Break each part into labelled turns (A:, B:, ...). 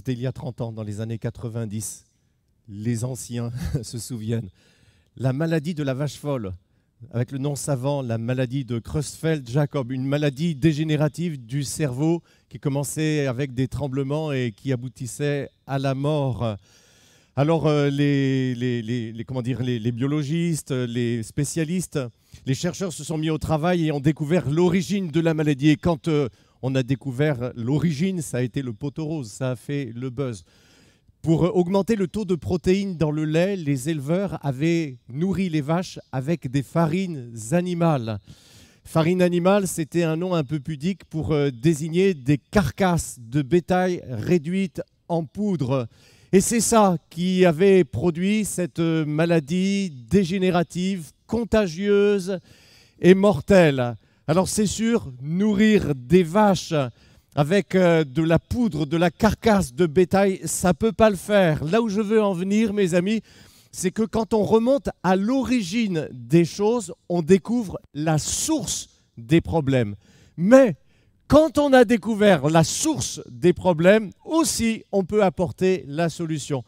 A: C'était il y a 30 ans, dans les années 90. Les anciens se souviennent. La maladie de la vache folle, avec le nom savant, la maladie de Creutzfeldt-Jakob, une maladie dégénérative du cerveau qui commençait avec des tremblements et qui aboutissait à la mort. Alors les biologistes, les spécialistes, les chercheurs se sont mis au travail et ont découvert l'origine de la maladie. Et quand on a découvert l'origine, ça a été le poteau rose, ça a fait le buzz. Pour augmenter le taux de protéines dans le lait, les éleveurs avaient nourri les vaches avec des farines animales. Farine animale, c'était un nom un peu pudique pour désigner des carcasses de bétail réduites en poudre. Et c'est ça qui avait produit cette maladie dégénérative, contagieuse et mortelle. Alors c'est sûr, nourrir des vaches avec de la poudre, de la carcasse de bétail, ça ne peut pas le faire. Là où je veux en venir, mes amis, c'est que quand on remonte à l'origine des choses, on découvre la source des problèmes. Mais quand on a découvert la source des problèmes, aussi on peut apporter la solution.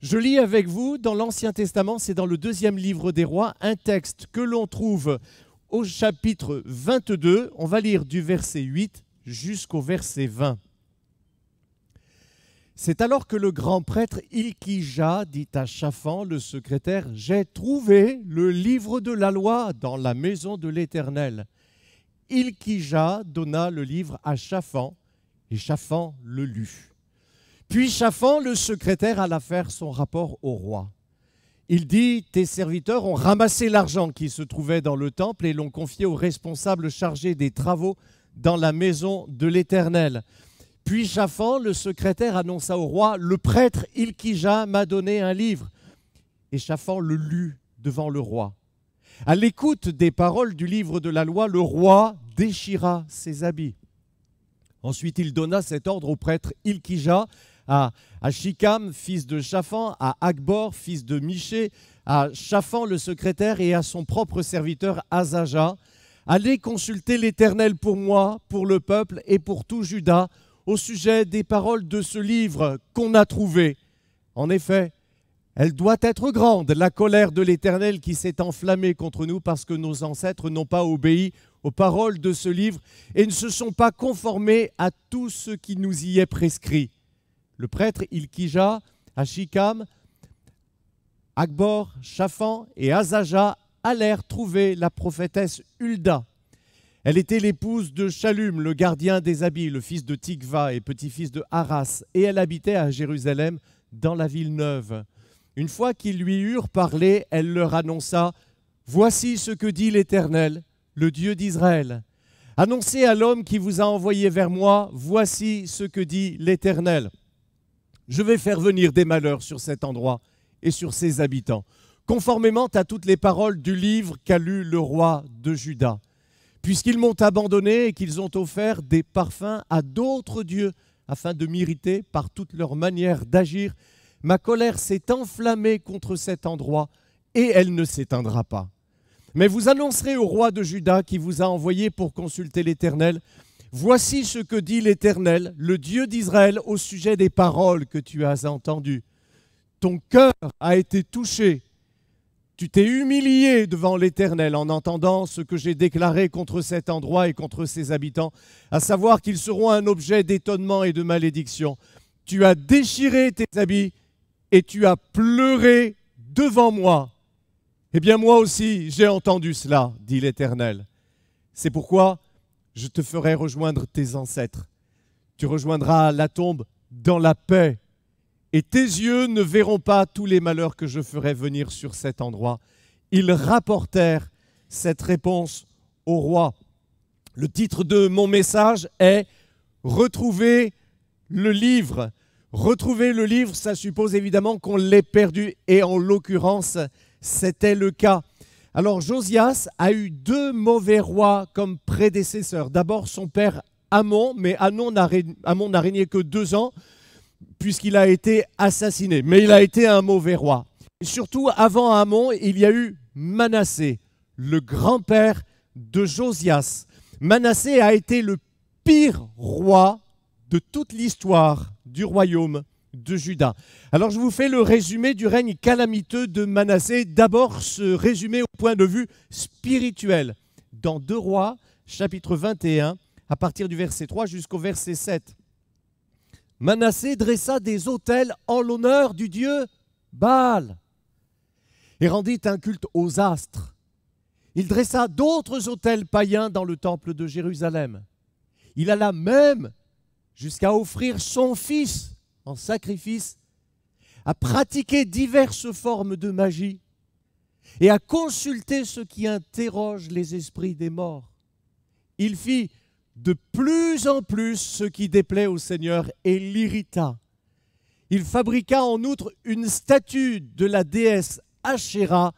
A: Je lis avec vous dans l'Ancien Testament, c'est dans le 2e livre des Rois, un texte que l'on trouve au chapitre 22. On va lire du verset 8 jusqu'au verset 20. C'est alors que le grand prêtre Ilkija dit à Shaphan, le secrétaire, « J'ai trouvé le livre de la loi dans la maison de l'Éternel. » Ilkija donna le livre à Shaphan, et Shaphan le lut. Puis Shaphan, le secrétaire, alla faire son rapport au roi. Il dit, « Tes serviteurs ont ramassé l'argent qui se trouvait dans le temple et l'ont confié aux responsables chargés des travaux dans la maison de l'Éternel. » Puis Shaphan, le secrétaire, annonça au roi, « Le prêtre Ilkija m'a donné un livre. » Et Shaphan le lut devant le roi. À l'écoute des paroles du livre de la loi, le roi déchira ses habits. Ensuite, il donna cet ordre au prêtre Ilkija, à Shikam, fils de Shaphan, à Akbor, fils de Miché, à Shaphan le secrétaire et à son propre serviteur Azaja. Allez consulter l'Éternel pour moi, pour le peuple et pour tout Juda, au sujet des paroles de ce livre qu'on a trouvé. En effet, elle doit être grande, la colère de l'Éternel qui s'est enflammée contre nous parce que nos ancêtres n'ont pas obéi aux paroles de ce livre et ne se sont pas conformés à tout ce qui nous y est prescrit. Le prêtre Ilkija, Ashikam, Akbor, Shaphan et Azaja allèrent trouver la prophétesse Hulda. Elle était l'épouse de Shallum, le gardien des habits, le fils de Tikva et petit-fils de Haras, et elle habitait à Jérusalem, dans la ville neuve. Une fois qu'ils lui eurent parlé, elle leur annonça « Voici ce que dit l'Éternel, le Dieu d'Israël. Annoncez à l'homme qui vous a envoyé vers moi, voici ce que dit l'Éternel. Je vais faire venir des malheurs sur cet endroit et sur ses habitants, conformément à toutes les paroles du livre qu'a lu le roi de Juda. Puisqu'ils m'ont abandonné et qu'ils ont offert des parfums à d'autres dieux, afin de m'irriter par toute leur manière d'agir, ma colère s'est enflammée contre cet endroit et elle ne s'éteindra pas. Mais vous annoncerez au roi de Juda qui vous a envoyé pour consulter l'Éternel, voici ce que dit l'Éternel, le Dieu d'Israël, au sujet des paroles que tu as entendues. Ton cœur a été touché. Tu t'es humilié devant l'Éternel en entendant ce que j'ai déclaré contre cet endroit et contre ses habitants, à savoir qu'ils seront un objet d'étonnement et de malédiction. Tu as déchiré tes habits et tu as pleuré devant moi. Eh bien moi aussi j'ai entendu cela, dit l'Éternel. C'est pourquoi je te ferai rejoindre tes ancêtres. Tu rejoindras la tombe dans la paix. Et tes yeux ne verront pas tous les malheurs que je ferai venir sur cet endroit. Ils rapportèrent cette réponse au roi. Le titre de mon message est « Retrouver le livre ». Retrouver le livre, ça suppose évidemment qu'on l'ait perdu. Et en l'occurrence, c'était le cas. Alors Josias a eu 2 mauvais rois comme prédécesseurs. D'abord son père Amon, mais Amon n'a régné que 2 ans, puisqu'il a été assassiné. Mais il a été un mauvais roi. Et surtout, avant Amon, il y a eu Manassé, le grand-père de Josias. Manassé a été le pire roi de toute l'histoire du royaume de Juda. Alors je vous fais le résumé du règne calamiteux de Manassé. D'abord ce résumé au point de vue spirituel. Dans 2 Rois, chapitre 21, à partir du verset 3 jusqu'au verset 7. Manassé dressa des autels en l'honneur du dieu Baal et rendit un culte aux astres. Il dressa d'autres autels païens dans le temple de Jérusalem. Il alla même jusqu'à offrir son fils en sacrifice, à pratiquer diverses formes de magie et à consulter ceux qui interrogent les esprits des morts. Il fit de plus en plus ce qui déplaît au Seigneur et l'irrita. Il fabriqua en outre une statue de la déesse Ashéra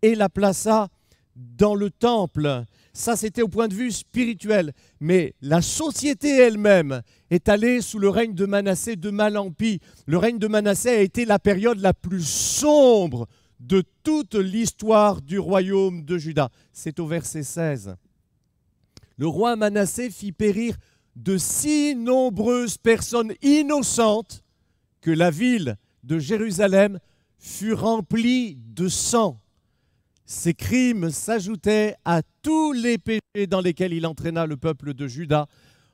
A: et la plaça dans le temple. Ça, c'était au point de vue spirituel. Mais la société elle-même est allée sous le règne de Manassé de mal en pis. Le règne de Manassé a été la période la plus sombre de toute l'histoire du royaume de Juda. C'est au verset 16. Le roi Manassé fit périr de si nombreuses personnes innocentes que la ville de Jérusalem fut remplie de sang. Ces crimes s'ajoutaient à tous les péchés dans lesquels il entraîna le peuple de Juda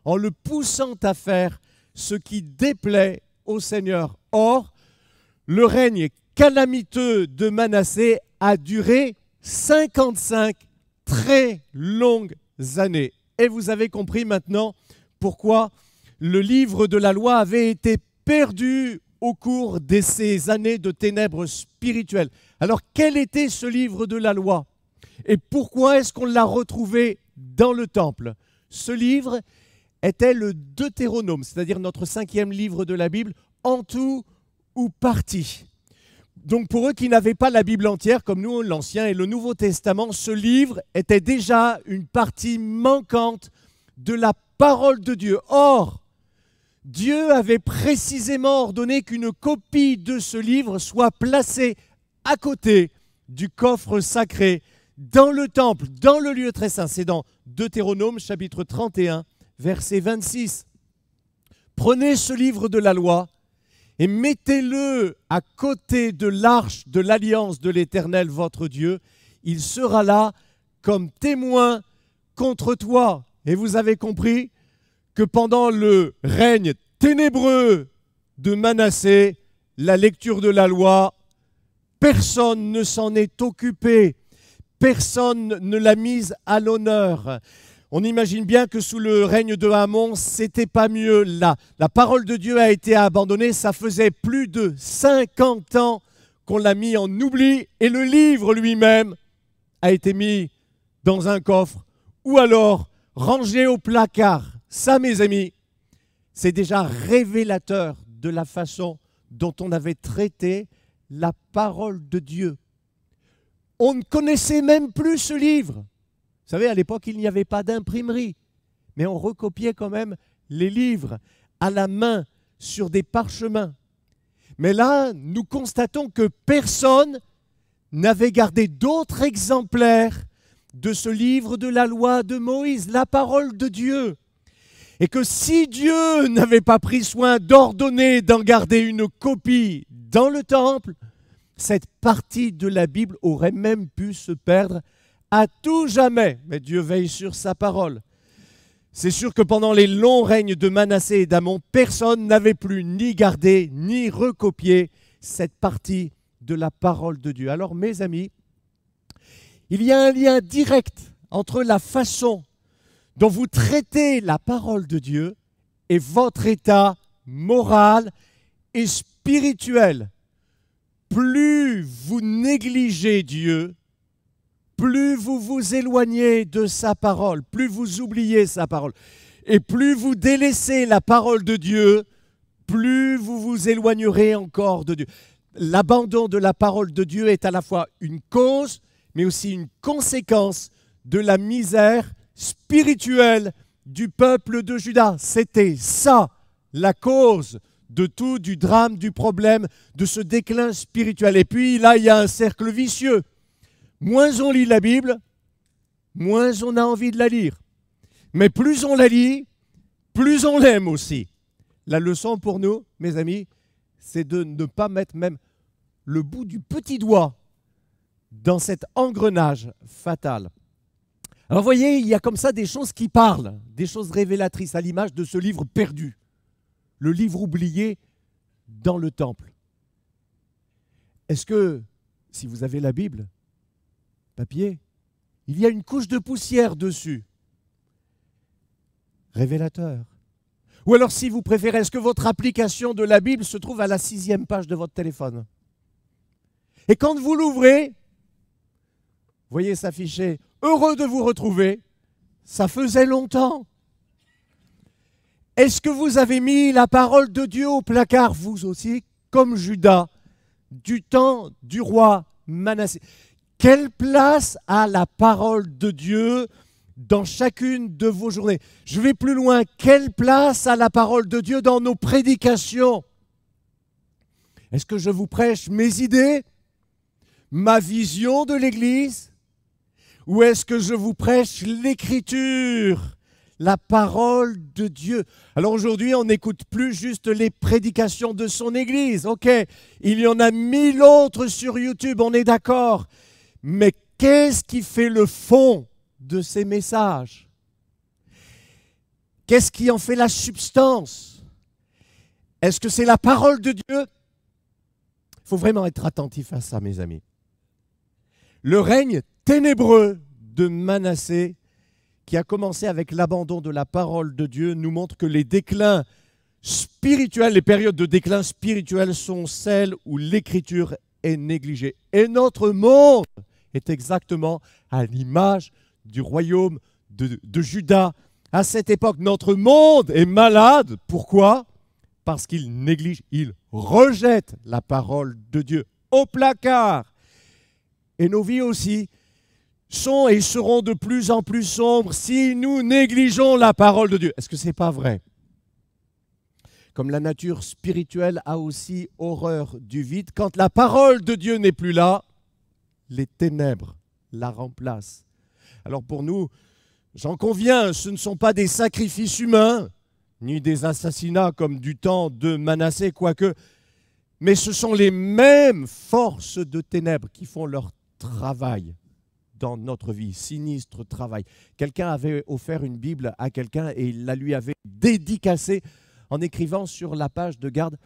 A: en le poussant à faire ce qui déplaît au Seigneur. Or, le règne calamiteux de Manassé a duré 55 très longues années. Et vous avez compris maintenant pourquoi le livre de la loi avait été perdu au cours de ces années de ténèbres spirituelles. Alors, quel était ce livre de la loi? Et pourquoi est-ce qu'on l'a retrouvé dans le temple? Ce livre était le Deutéronome, c'est-à-dire notre 5e livre de la Bible, en tout ou partie. Donc pour eux qui n'avaient pas la Bible entière, comme nous, l'Ancien et le Nouveau Testament, ce livre était déjà une partie manquante de la parole de Dieu. Or, Dieu avait précisément ordonné qu'une copie de ce livre soit placée à côté du coffre sacré dans le temple, dans le lieu très saint. C'est dans Deutéronome chapitre 31, verset 26. Prenez ce livre de la loi et mettez-le à côté de l'arche de l'alliance de l'Éternel votre Dieu. Il sera là comme témoin contre toi. Et vous avez compris que pendant le règne ténébreux de Manassé, la lecture de la loi, personne ne s'en est occupé, personne ne l'a mise à l'honneur. On imagine bien que sous le règne de Amon, c'était pas mieux là. La parole de Dieu a été abandonnée, ça faisait plus de 50 ans qu'on l'a mis en oubli et le livre lui-même a été mis dans un coffre ou alors rangé au placard. Ça, mes amis, c'est déjà révélateur de la façon dont on avait traité la parole de Dieu. On ne connaissait même plus ce livre. Vous savez, à l'époque, il n'y avait pas d'imprimerie, mais on recopiait quand même les livres à la main sur des parchemins. Mais là, nous constatons que personne n'avait gardé d'autres exemplaires de ce livre de la loi de Moïse, la parole de Dieu. Et que si Dieu n'avait pas pris soin d'ordonner d'en garder une copie dans le temple, cette partie de la Bible aurait même pu se perdre à tout jamais. Mais Dieu veille sur sa parole. C'est sûr que pendant les longs règnes de Manassé et d'Amon, personne n'avait plus ni gardé ni recopié cette partie de la parole de Dieu. Alors mes amis, il y a un lien direct entre la façon dont vous traitez la parole de Dieu et votre état moral et spirituel. Plus vous négligez Dieu, plus vous vous éloignez de sa parole, plus vous oubliez sa parole. Et plus vous délaissez la parole de Dieu, plus vous vous éloignerez encore de Dieu. L'abandon de la parole de Dieu est à la fois une cause, mais aussi une conséquence de la misère spirituelle du peuple de Juda. C'était ça la cause de tout, du drame, du problème, de ce déclin spirituel. Et puis là, il y a un cercle vicieux. Moins on lit la Bible, moins on a envie de la lire. Mais plus on la lit, plus on l'aime aussi. La leçon pour nous, mes amis, c'est de ne pas mettre même le bout du petit doigt dans cet engrenage fatal. Alors vous voyez, il y a comme ça des choses qui parlent, des choses révélatrices à l'image de ce livre perdu, le livre oublié dans le temple. Est-ce que, si vous avez la Bible, papier, il y a une couche de poussière dessus? Révélateur. Ou alors, si vous préférez, est-ce que votre application de la Bible se trouve à la 6e page de votre téléphone? Et quand vous l'ouvrez, vous voyez s'afficher « Heureux de vous retrouver », ça faisait longtemps. Est-ce que vous avez mis la parole de Dieu au placard, vous aussi, comme Judas, du temps du roi Manassé? Quelle place a la parole de Dieu dans chacune de vos journées? Je vais plus loin. Quelle place a la parole de Dieu dans nos prédications? Est-ce que je vous prêche mes idées, ma vision de l'Église? Ou est-ce que je vous prêche l'Écriture, la parole de Dieu? Alors aujourd'hui, on n'écoute plus juste les prédications de son Église. Ok, il y en a 1000 autres sur YouTube, on est d'accord. Mais qu'est-ce qui fait le fond de ces messages? Qu'est-ce qui en fait la substance? Est-ce que c'est la parole de Dieu? Il faut vraiment être attentif à ça, mes amis. Le règne ténébreux de Manassé, qui a commencé avec l'abandon de la parole de Dieu, nous montre que les déclins spirituels, les périodes de déclin spirituel sont celles où l'écriture est négligée. Et notre monde est exactement à l'image du royaume de Juda. À cette époque, notre monde est malade. Pourquoi? Parce qu'il néglige, il rejette la parole de Dieu au placard. Et nos vies aussi sont et seront de plus en plus sombres si nous négligeons la parole de Dieu. Est-ce que ce n'est pas vrai? Comme la nature spirituelle a aussi horreur du vide, quand la parole de Dieu n'est plus là, les ténèbres la remplacent. Alors pour nous, j'en conviens, ce ne sont pas des sacrifices humains, ni des assassinats comme du temps de Manassé, quoique, mais ce sont les mêmes forces de ténèbres qui font leur travail dans notre vie, sinistre travail. Quelqu'un avait offert une Bible à quelqu'un et il la lui avait dédicacée en écrivant sur la page de garde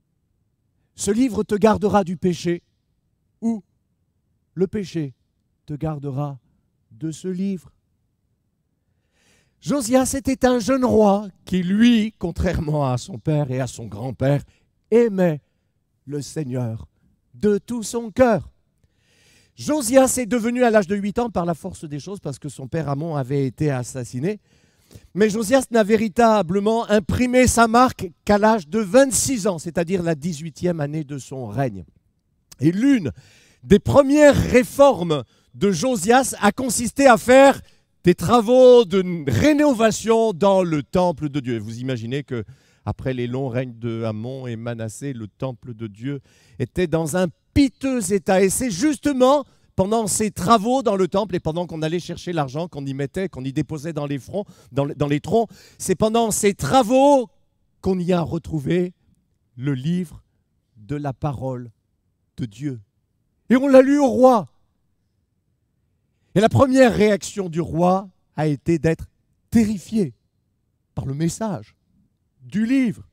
A: « Ce livre te gardera du péché » ou « Le péché te gardera de ce livre ». Josias était un jeune roi qui, lui, contrairement à son père et à son grand-père, aimait le Seigneur de tout son cœur. Josias est devenu à l'âge de 8 ans par la force des choses parce que son père Amon avait été assassiné. Mais Josias n'a véritablement imprimé sa marque qu'à l'âge de 26 ans, c'est-à-dire la 18e année de son règne. Et l'une des premières réformes de Josias a consisté à faire des travaux de rénovation dans le temple de Dieu. Vous imaginez que après les longs règnes de Amon et Manassé, le temple de Dieu était dans un piteux état. Et c'est justement pendant ces travaux dans le temple et pendant qu'on allait chercher l'argent qu'on y mettait, qu'on y déposait dans les troncs, c'est pendant ces travaux qu'on y a retrouvé le livre de la parole de Dieu. Et on l'a lu au roi. Et la première réaction du roi a été d'être terrifié par le message du livre.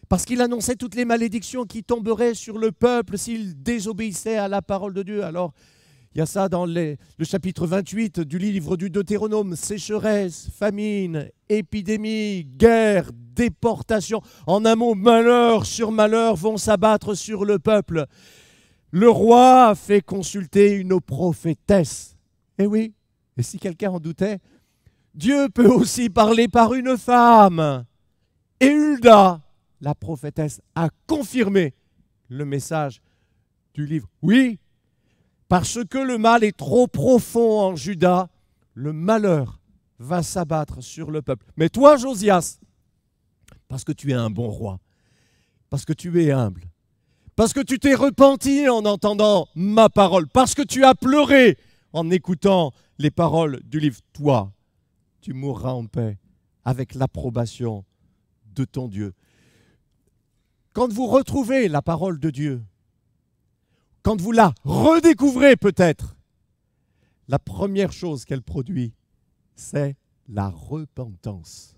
A: Parce qu'il annonçait toutes les malédictions qui tomberaient sur le peuple s'il désobéissait à la parole de Dieu. Alors, il y a ça dans le chapitre 28 du livre du Deutéronome. Sécheresse, famine, épidémie, guerre, déportation. En un mot, malheur sur malheur vont s'abattre sur le peuple. Le roi fait consulter une prophétesse. Eh oui, et si quelqu'un en doutait, Dieu peut aussi parler par une femme. Et Hulda, la prophétesse, a confirmé le message du livre. Oui, parce que le mal est trop profond en Juda, le malheur va s'abattre sur le peuple. Mais toi, Josias, parce que tu es un bon roi, parce que tu es humble, parce que tu t'es repenti en entendant ma parole, parce que tu as pleuré en écoutant les paroles du livre, toi, tu mourras en paix avec l'approbation de ton Dieu. quand vous retrouvez la parole de Dieu, quand vous la redécouvrez peut-être, la première chose qu'elle produit, c'est la repentance.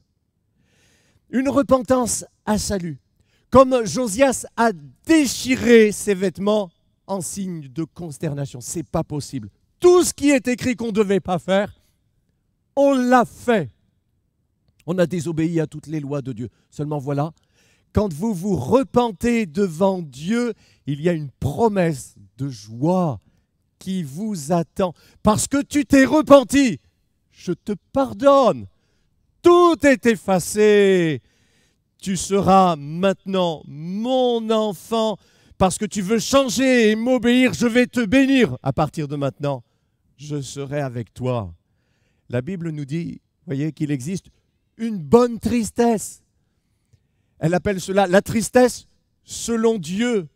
A: Une repentance à salut. Comme Josias a déchiré ses vêtements en signe de consternation. Ce n'est pas possible. Tout ce qui est écrit qu'on ne devait pas faire, on l'a fait. On a désobéi à toutes les lois de Dieu. Seulement voilà, quand vous vous repentez devant Dieu, il y a une promesse de joie qui vous attend. Parce que tu t'es repenti, je te pardonne. Tout est effacé. Tu seras maintenant mon enfant. Parce que tu veux changer et m'obéir, je vais te bénir. À partir de maintenant, je serai avec toi. La Bible nous dit, voyez, qu'il existe une bonne tristesse. Elle appelle cela la tristesse selon Dieu.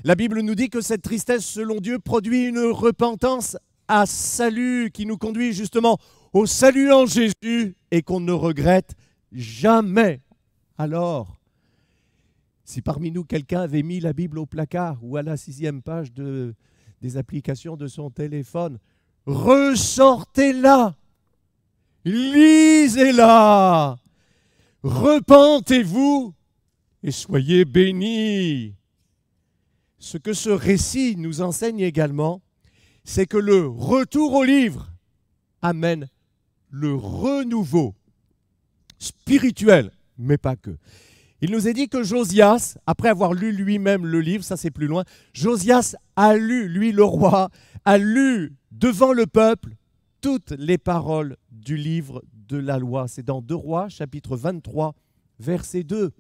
A: La Bible nous dit que cette tristesse selon Dieu produit une repentance à salut qui nous conduit justement au salut en Jésus et qu'on ne regrette jamais. Alors, si parmi nous quelqu'un avait mis la Bible au placard ou à la 6e page des applications de son téléphone, ressortez-la, lisez-la, repentez-vous et soyez bénis. Ce que ce récit nous enseigne également, c'est que le retour au livre amène le renouveau spirituel, mais pas que. Il nous est dit que Josias, après avoir lu lui-même le livre, ça c'est plus loin, Josias a lu, lui le roi, a lu devant le peuple toutes les paroles du livre de la loi. C'est dans 2 Rois, chapitre 23, verset 2.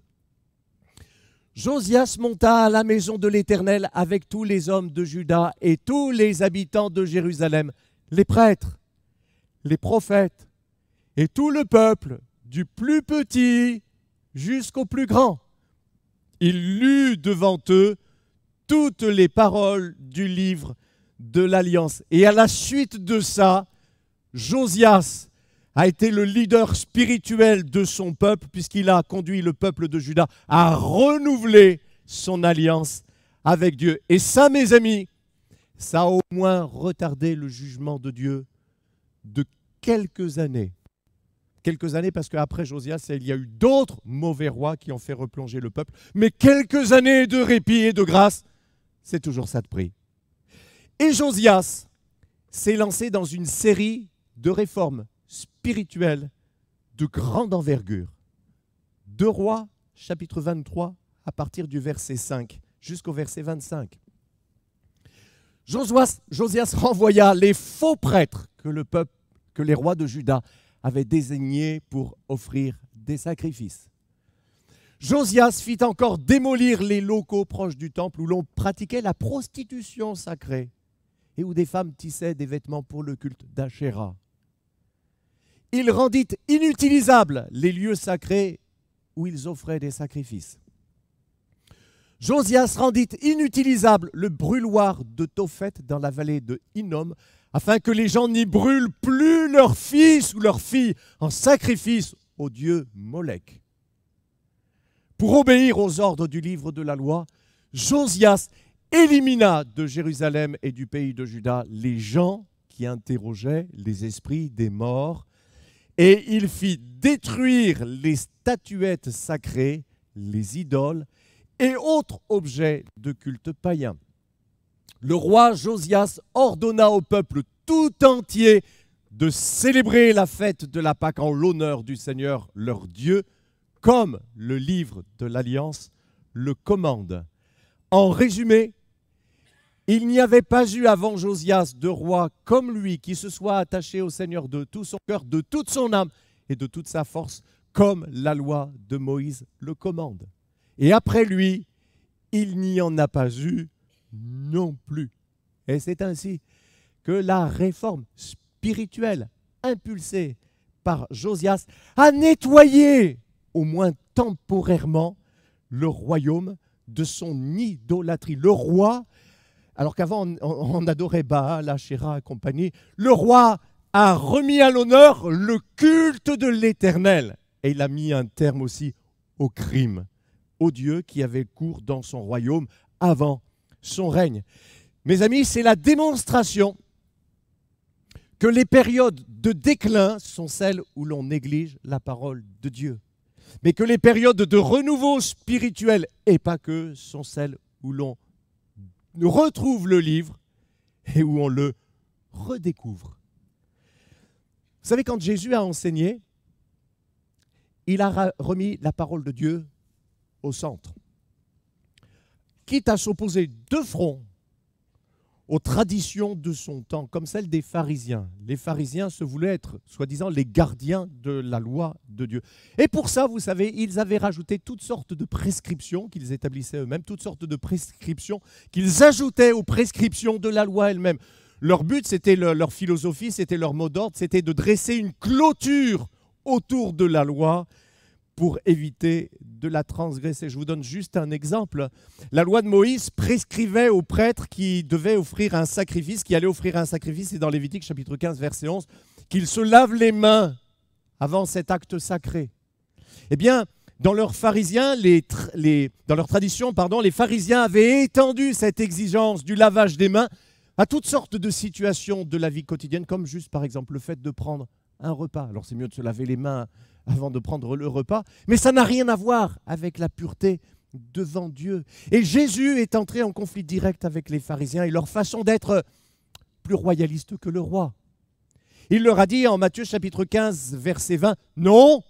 A: Josias monta à la maison de l'Éternel avec tous les hommes de Juda et tous les habitants de Jérusalem, les prêtres, les prophètes et tout le peuple, du plus petit jusqu'au plus grand. Il lut devant eux toutes les paroles du livre de l'Alliance. Et à la suite de ça, Josias a été le leader spirituel de son peuple puisqu'il a conduit le peuple de Juda à renouveler son alliance avec Dieu. Et ça, mes amis, ça a au moins retardé le jugement de Dieu de quelques années. Quelques années parce qu'après Josias, il y a eu d'autres mauvais rois qui ont fait replonger le peuple. Mais quelques années de répit et de grâce, c'est toujours ça de prix. Et Josias s'est lancé dans une série de réformes spirituelles de grande envergure. 2 Rois, chapitre 23, à partir du verset 5 jusqu'au verset 25. Josias renvoya les faux prêtres que les rois de Juda avaient désignés pour offrir des sacrifices. Josias fit encore démolir les locaux proches du temple où l'on pratiquait la prostitution sacrée et où des femmes tissaient des vêtements pour le culte d'Achéra. Il rendit inutilisables les lieux sacrés où ils offraient des sacrifices. Josias rendit inutilisable le brûloir de Tophet dans la vallée de Hinnom, afin que les gens n'y brûlent plus leurs fils ou leurs filles en sacrifice au dieu Molech. Pour obéir aux ordres du livre de la loi, Josias élimina de Jérusalem et du pays de Juda les gens qui interrogeaient les esprits des morts, et il fit détruire les statuettes sacrées, les idoles et autres objets de culte païen. Le roi Josias ordonna au peuple tout entier de célébrer la fête de la Pâque en l'honneur du Seigneur leur Dieu, comme le livre de l'Alliance le commande. En résumé, il n'y avait pas eu avant Josias de roi comme lui qui se soit attaché au Seigneur de tout son cœur, de toute son âme et de toute sa force, comme la loi de Moïse le commande. Et après lui, il n'y en a pas eu non plus. Et c'est ainsi que la réforme spirituelle impulsée par Josias a nettoyé, au moins temporairement, le royaume de son idolâtrie. Le roi, alors qu'avant on adorait Baal, Achéra et compagnie, le roi a remis à l'honneur le culte de l'Éternel. Et il a mis un terme aussi au crime. au Dieu qui avait cours dans son royaume avant son règne. Mes amis, c'est la démonstration que les périodes de déclin sont celles où l'on néglige la parole de Dieu, mais que les périodes de renouveau spirituel, et pas que, sont celles où l'on retrouve le livre et où on le redécouvre. Vous savez, quand Jésus a enseigné, il a remis la parole de Dieu au centre, quitte à s'opposer de front aux traditions de son temps, comme celles des pharisiens. Les pharisiens se voulaient être, soi-disant, les gardiens de la loi de Dieu. Et pour ça, vous savez, ils avaient rajouté toutes sortes de prescriptions qu'ils établissaient eux-mêmes, toutes sortes de prescriptions qu'ils ajoutaient aux prescriptions de la loi elle-même. Leur but, c'était leur philosophie, c'était leur mot d'ordre, c'était de dresser une clôture autour de la loi pour éviter de la transgresser. Je vous donne juste un exemple. La loi de Moïse prescrivait aux prêtres qui devaient offrir un sacrifice, qui allaient offrir un sacrifice, c'est dans Lévitique chapitre 15, verset 11, qu'ils se lavent les mains avant cet acte sacré. Eh bien, dans leur tradition, les pharisiens avaient étendu cette exigence du lavage des mains à toutes sortes de situations de la vie quotidienne, comme juste par exemple le fait de prendre un repas. Alors c'est mieux de se laver les mains avant de prendre le repas, mais ça n'a rien à voir avec la pureté devant Dieu. Et Jésus est entré en conflit direct avec les pharisiens et leur façon d'être plus royaliste que le roi. Il leur a dit en Matthieu chapitre 15, verset 20, « Non,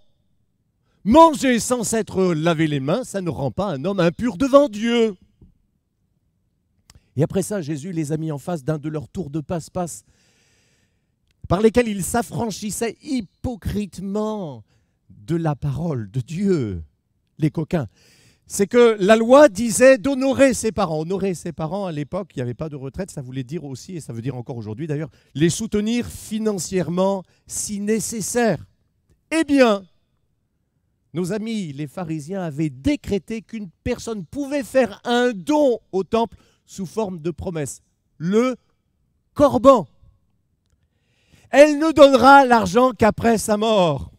A: manger sans s'être lavé les mains, ça ne rend pas un homme impur devant Dieu. » Et après ça, Jésus les a mis en face d'un de leurs tours de passe-passe par lesquels ils s'affranchissaient hypocritement de la parole de Dieu, les coquins. C'est que la loi disait d'honorer ses parents. Honorer ses parents, à l'époque, il n'y avait pas de retraite, ça voulait dire aussi, et ça veut dire encore aujourd'hui d'ailleurs, les soutenir financièrement si nécessaire. Eh bien, nos amis les pharisiens avaient décrété qu'une personne pouvait faire un don au temple sous forme de promesse, le corban. Elle ne donnera l'argent qu'après sa mort.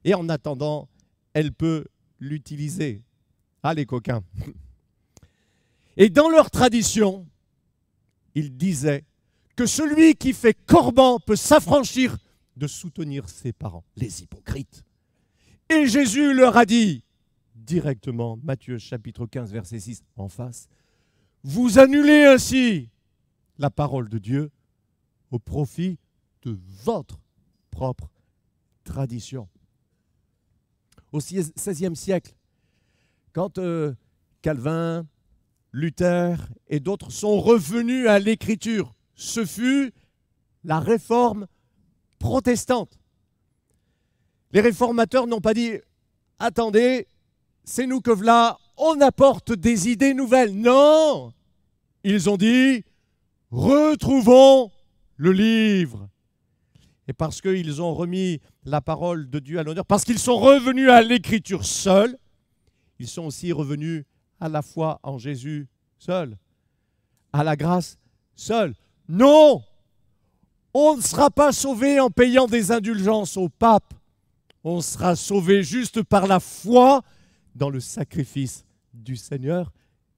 A: Et en attendant, elle peut l'utiliser. Ah, les coquins. Et dans leur tradition, ils disaient que celui qui fait corban peut s'affranchir de soutenir ses parents, les hypocrites. Et Jésus leur a dit, directement, Matthieu chapitre 15, verset 6, en face, « Vous annulez ainsi la parole de Dieu au profit de votre propre tradition. » Au XVIe siècle, quand Calvin, Luther et d'autres sont revenus à l'écriture, ce fut la réforme protestante. Les réformateurs n'ont pas dit « Attendez, c'est nous que voilà, on apporte des idées nouvelles. » Non, ils ont dit « Retrouvons le livre. » Et parce qu'ils ont remis la parole de Dieu à l'honneur, parce qu'ils sont revenus à l'écriture seule, ils sont aussi revenus à la foi en Jésus seul, à la grâce seule. Non, on ne sera pas sauvé en payant des indulgences au pape. On sera sauvé juste par la foi dans le sacrifice du Seigneur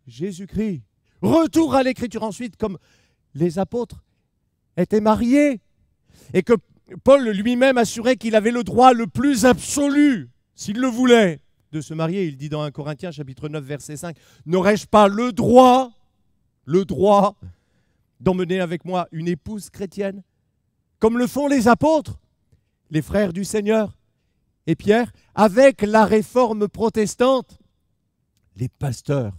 A: Jésus-Christ. Retour à l'écriture ensuite, comme les apôtres étaient mariés et que Paul lui-même assurait qu'il avait le droit le plus absolu, s'il le voulait, de se marier. Il dit dans 1 Corinthiens chapitre 9 verset 5, « N'aurais-je pas le droit d'emmener avec moi une épouse chrétienne, comme le font les apôtres, les frères du Seigneur ?» Et Pierre, avec la réforme protestante, les pasteurs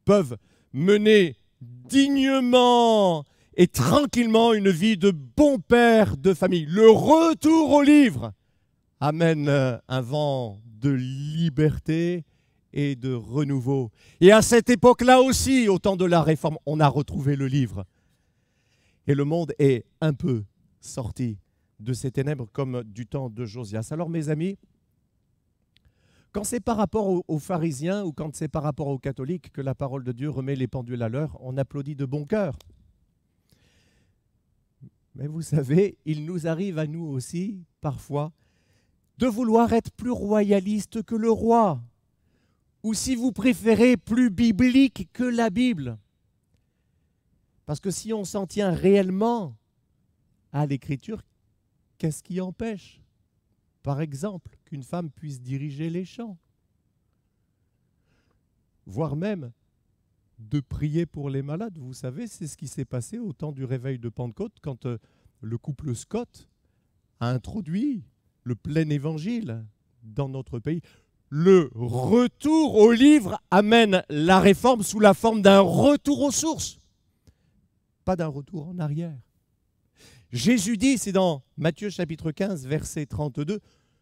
A: peuvent mener dignement et tranquillement une vie de bon père de famille. Le retour au livre amène un vent de liberté et de renouveau. Et à cette époque-là aussi, au temps de la Réforme, on a retrouvé le livre. Et le monde est un peu sorti de ces ténèbres comme du temps de Josias. Alors mes amis, quand c'est par rapport aux pharisiens ou quand c'est par rapport aux catholiques que la parole de Dieu remet les pendules à l'heure, on applaudit de bon cœur. Mais vous savez, il nous arrive à nous aussi, parfois, de vouloir être plus royaliste que le roi, ou si vous préférez plus biblique que la Bible. Parce que si on s'en tient réellement à l'Écriture, qu'est-ce qui empêche, par exemple, qu'une femme puisse diriger les chants, voire même de prier pour les malades? Vous savez, c'est ce qui s'est passé au temps du réveil de Pentecôte, quand le couple Scott a introduit le plein évangile dans notre pays. Le retour au livre amène la réforme sous la forme d'un retour aux sources, pas d'un retour en arrière. Jésus dit, c'est dans Matthieu chapitre 15, verset 32,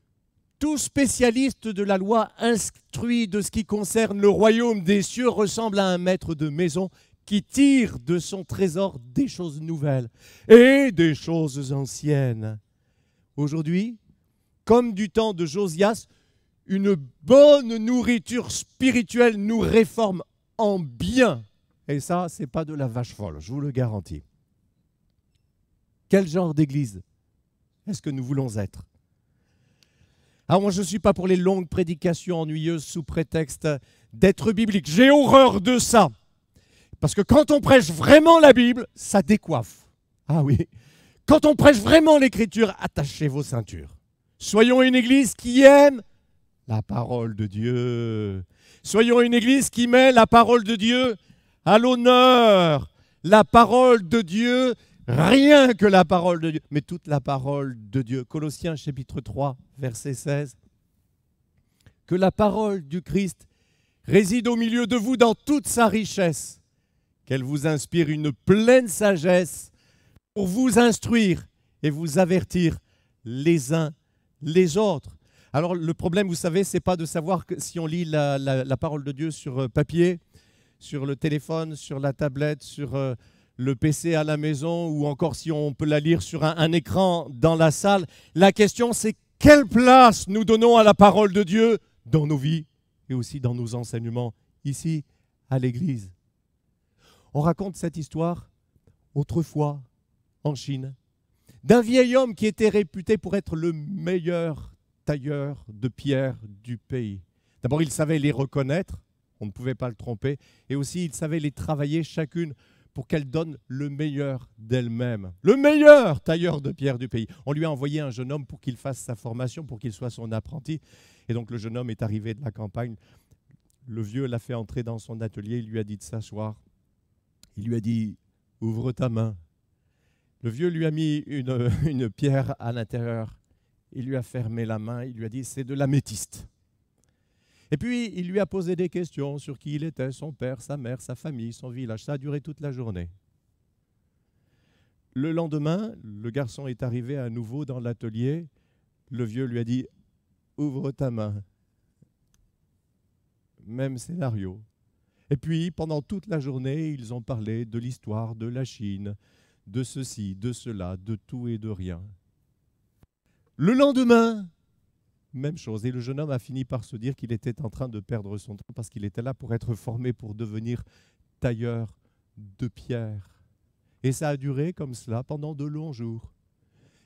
A: « Tout spécialiste de la loi instruit de ce qui concerne le royaume des cieux ressemble à un maître de maison qui tire de son trésor des choses nouvelles et des choses anciennes. » Aujourd'hui, comme du temps de Josias, une bonne nourriture spirituelle nous réforme en bien. Et ça, ce n'est pas de la vache folle, je vous le garantis. Quel genre d'église est-ce que nous voulons être? Alors moi, je ne suis pas pour les longues prédications ennuyeuses sous prétexte d'être biblique. J'ai horreur de ça. Parce que quand on prêche vraiment la Bible, ça décoiffe. Ah oui. Quand on prêche vraiment l'Écriture, attachez vos ceintures. Soyons une église qui aime la parole de Dieu. Soyons une église qui met la parole de Dieu à l'honneur. La parole de Dieu, rien que la parole de Dieu, mais toute la parole de Dieu. Colossiens chapitre 3, verset 16. Que la parole du Christ réside au milieu de vous dans toute sa richesse, qu'elle vous inspire une pleine sagesse pour vous instruire et vous avertir les uns les autres. Alors le problème, vous savez, c'est pas de savoir que si on lit la parole de Dieu sur papier, sur le téléphone, sur la tablette, sur le PC à la maison, ou encore si on peut la lire sur un écran dans la salle. La question, c'est quelle place nous donnons à la parole de Dieu dans nos vies et aussi dans nos enseignements ici à l'église. On raconte cette histoire autrefois en Chine d'un vieil homme qui était réputé pour être le meilleur tailleur de pierre du pays. D'abord, il savait les reconnaître, on ne pouvait pas le tromper, et aussi il savait les travailler chacune pour qu'elle donne le meilleur d'elle-même. Le meilleur tailleur de pierre du pays. On lui a envoyé un jeune homme pour qu'il fasse sa formation, pour qu'il soit son apprenti. Et donc le jeune homme est arrivé de la campagne. Le vieux l'a fait entrer dans son atelier, il lui a dit de s'asseoir. Il lui a dit « Ouvre ta main ». Le vieux lui a mis une pierre à l'intérieur. Il lui a fermé la main, il lui a dit « C'est de l'améthyste ». Et puis, il lui a posé des questions sur qui il était, son père, sa mère, sa famille, son village. Ça a duré toute la journée. Le lendemain, le garçon est arrivé à nouveau dans l'atelier. Le vieux lui a dit « Ouvre ta main ». Même scénario. Et puis, pendant toute la journée, ils ont parlé de l'histoire de la Chine, de ceci, de cela, de tout et de rien. Le lendemain, même chose. Et le jeune homme a fini par se dire qu'il était en train de perdre son temps parce qu'il était là pour être formé pour devenir tailleur de pierre. Et ça a duré comme cela pendant de longs jours.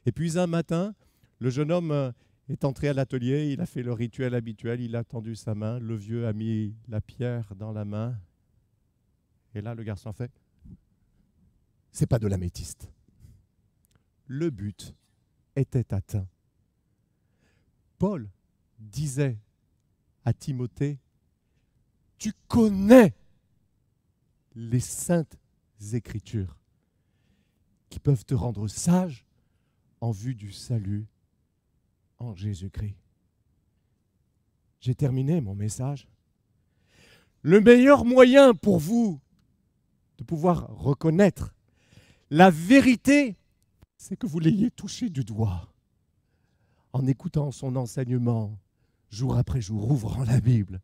A: Et puis un matin, le jeune homme est entré à l'atelier, il a fait le rituel habituel, il a tendu sa main, le vieux a mis la pierre dans la main. Et là, le garçon fait « C'est pas de l'améthyste ». Le but était atteint. Paul disait à Timothée, tu connais les saintes Écritures qui peuvent te rendre sage en vue du salut en Jésus-Christ. J'ai terminé mon message. Le meilleur moyen pour vous de pouvoir reconnaître la vérité, c'est que vous l'ayez touché du doigt. En écoutant son enseignement, jour après jour, ouvrant la Bible,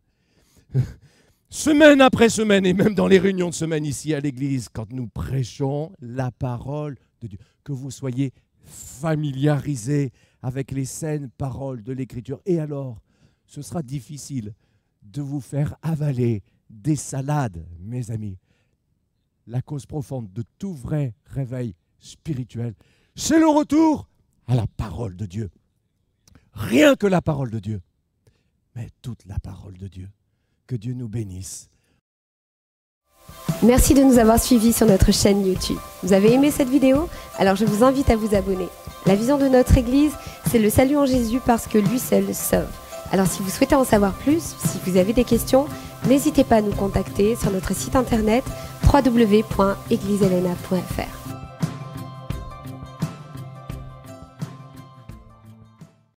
A: semaine après semaine, et même dans les réunions de semaine ici à l'église, quand nous prêchons la parole de Dieu, que vous soyez familiarisés avec les saines paroles de l'Écriture. Et alors, ce sera difficile de vous faire avaler des salades, mes amis. La cause profonde de tout vrai réveil spirituel, c'est le retour à la parole de Dieu. Rien que la parole de Dieu, mais toute la parole de Dieu. Que Dieu nous bénisse.
B: Merci de nous avoir suivis sur notre chaîne YouTube. Vous avez aimé cette vidéo? Alors je vous invite à vous abonner. La vision de notre Église, c'est le salut en Jésus parce que lui seul sauve. Alors si vous souhaitez en savoir plus, si vous avez des questions, n'hésitez pas à nous contacter sur notre site internet www.eglisehellena.fr.